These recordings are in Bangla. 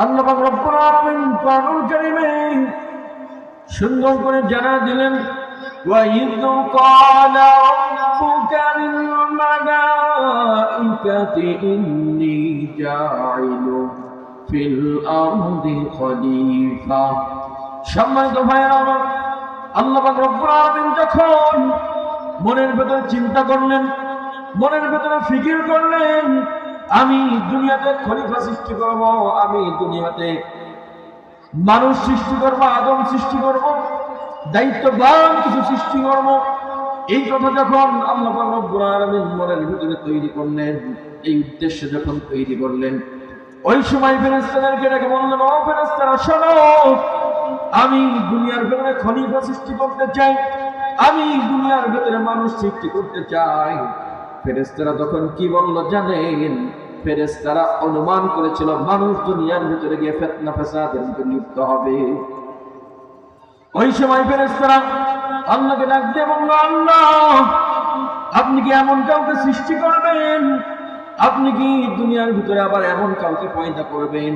আল্লাহ পাক রব্বুল আলামিন কোরআনুল কারীমে সুন্দর করে জানা দিলেন, ওয়া ইয ক্বালা রাব্বুকা লিল মালাইকাতি ইন্নী জাইলুন ফিল আরদি খলিফা। সম্মানিত ভাইরা আমার, আল্লাহ পাক রব্বুল আলামিন যখন মনের ভেতরে চিন্তা করলেন, মনের ভেতরে ফিকির করলেন, আমি দুনিয়াতে খলিফা সৃষ্টি করব, আমি দুনিয়াতে মানুষ সৃষ্টি করব, আদম সৃষ্টি করব, দায়িত্ববান কিছু সৃষ্টি করব, এই কথা যখন আল্লাহ পাক রব্বুল আলামিন মনের ভিতরে তৈরি করলেন, এই উদ্দেশ্য যখন তৈরি করলেন, ওই সময় ফেরেশতাদেরকে ডেকে বললেন, ও ফেরেশতারা শোনো, আমি দুনিয়ার ভিতরে খলিফা সৃষ্টি করতে চাই, আমি দুনিয়ার ভিতরে মানুষ সৃষ্টি করতে চাই। ফেরেশতারা তখন কি বলল জানেন? ফেরেশতারা অনুমান করেছিল মানুষ দুনিয়ার ভিতরে গিয়ে ফিতনা ফাসাদের ভিতরে লিপ্ত হবে। ওই সময় ফেরেশতারা আল্লাহকে ডাক দিয়ে বলল, আল্লাহ, আপনি কি এমন কাউকে সৃষ্টি করবেন, আপনি কি দুনিয়ার ভিতরে আবার এমন কাউকে পয়দা করবেন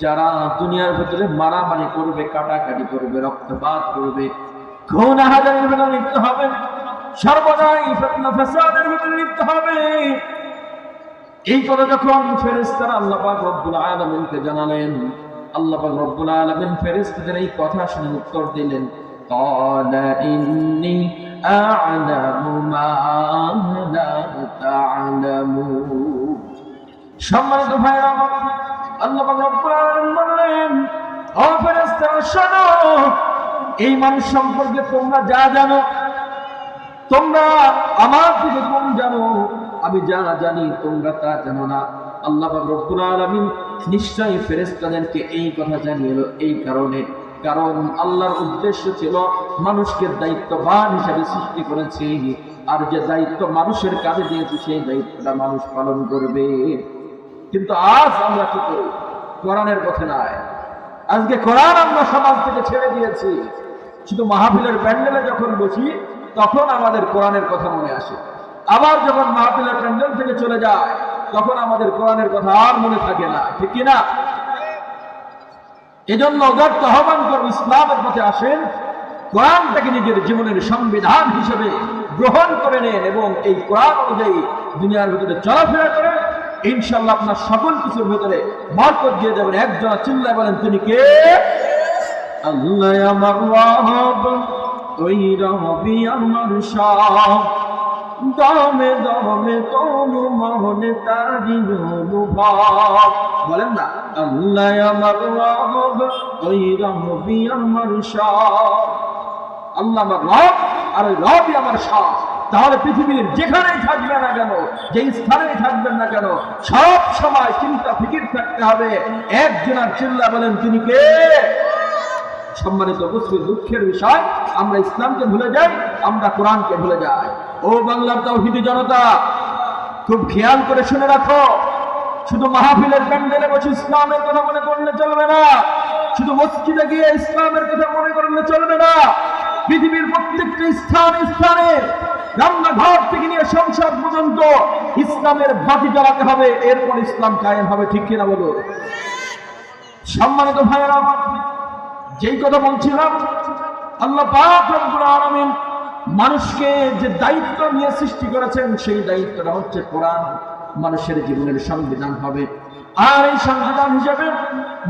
যারা দুনিয়ার ভিতরে মারামারি করবে, কাটাকাটি করবে, রক্তপাত করবে, খুন হাজারের ভিতরে লিপ্ত হবে, সর্বদাই ফিতনা ফাসাদের ভিতরে লিপ্ত হবে। এই কথা যখন ফেরেশতারা আল্লাহ পাক রব্বুল আলামিনকে জানালেন, আল্লাহ পাক রব্বুল আলামিন ফেরেশতাদের এই কথা শুনে উত্তর দিলেন, ক্বালা ইন্নী আ'লামু মা লা তা'লামুন। সম্মানিত ভাইরা আমার, আল্লাহ পাক রব্বুল আলামিন বললেন, ও ফেরেশতারা শোনো, এই মানুষ সম্পর্কে তোমরা যা জানো, তোমরা আমার থেকে কম জানো, আমি যা জানি তোমরা তা জানো না। আল্লাহ পাক রব্বুল আলামিন নিশ্চয়ই ফেরেশতাদেরকে এই কথা জানিয়ে এই কারণে, কারণ আল্লাহর উদ্দেশ্য ছিল মানুষকে দায়িত্ববান হিসেবে সৃষ্টি করেছে, আর যে দায়িত্ব মানুষের কাছে দিয়েছে সেই দায়িত্বটা মানুষ পালন করবে। কিন্তু আজ আমরা কি করি? কোরআনের কথা নাই, আজকে কোরআন আমরা সমাজ থেকে ছেড়ে দিয়েছি। শুধু মাহফিলের প্যান্ডেলে যখন বসি তখন আমাদের কোরআনের কথা মনে আসে, আবার যখন মাহফিলের প্যান্ডেল থেকে চলে যায় তখন আমাদের কোরআনের কথা আর মনে থাকে না, ঠিক কিনা? এজন্য উদাত্ত আহ্বান করব, ইসলামের পথে আসেন, কোরআনটাকে নিজের জীবনের সংবিধান হিসেবে গ্রহণ করে নেন এবং এই কোরআন অনুযায়ী দুনিয়ার ভিতরে চলাফেরা করেন। ইনশাআল্লাহ আপনার সকল কিছুর ভিতরে বরকত দিয়ে যাবেন। একজন চিল্লায় বলেন, তিনি কে? আল্লাহ আমার রব, ওই রবি আমার সব, দমে দমে তনু মনে তারি অনুভব। বলেন না, আল্লাহ আমার রব, ওই রবি আমার সব। আল্লাহ আমার রব আর ওই রবই আমার সব। তাহলে পৃথিবীর যেখানেই থাকবেন না কেন, যে স্থানেই থাকবেন না কেন, সব সময় চিন্তা ফিকির থাকতে হবে একজনের চিল্লা বলেন, তিনি কে? সম্মানিত উপস্থিত, দুঃখের বিষয় আমরা ইসলামকে ভুলে যাই, আমরা কোরআনকে ভুলে যাই। ও বাংলার তাওহীদি জনতা, খুব খেয়াল করে শুনে রাখো, শুধু মাহফিলের প্যান্ডেলে বসে ইসলামের কথা মনে করলে চলবে না, শুধু মসজিদে গিয়ে ইসলামের কথা মনে করলে চলবে না। পৃথিবীর প্রত্যেকটা স্থানে রান্নাঘর থেকে নিয়ে সংসদ পর্যন্ত ইসলামের বাতি জ্বালাতে হবে, এরপর ইসলাম কায়েম হবে, ঠিক কিনা বলো? সম্মানিত ভাইয়েরা, যেই কথা বলছিলাম, আল্লাহ পাক রব্বুল আলামিন মানুষকে যে দায়িত্ব নিয়ে সৃষ্টি করেছেন সেই দায়িত্বটা হচ্ছে কোরআন মানুষের জীবনের সংবিধান হবে। আর এই সংবিধান হিসেবে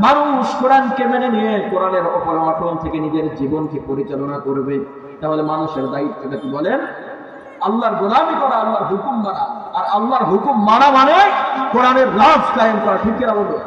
মানুষ কোরআনকে মেনে নিয়ে কোরআনের উপর অটল থেকে নিজের জীবনকে পরিচালনা করবে। তাহলে মানুষের দায়িত্বটা কি বলেন? আল্লাহর গোলামি করা, আল্লাহর হুকুম মানা। আর আল্লাহর হুকুম মানা মানে কোরআনের রাজ কায়েম করা, ঠিক কিনা বলো?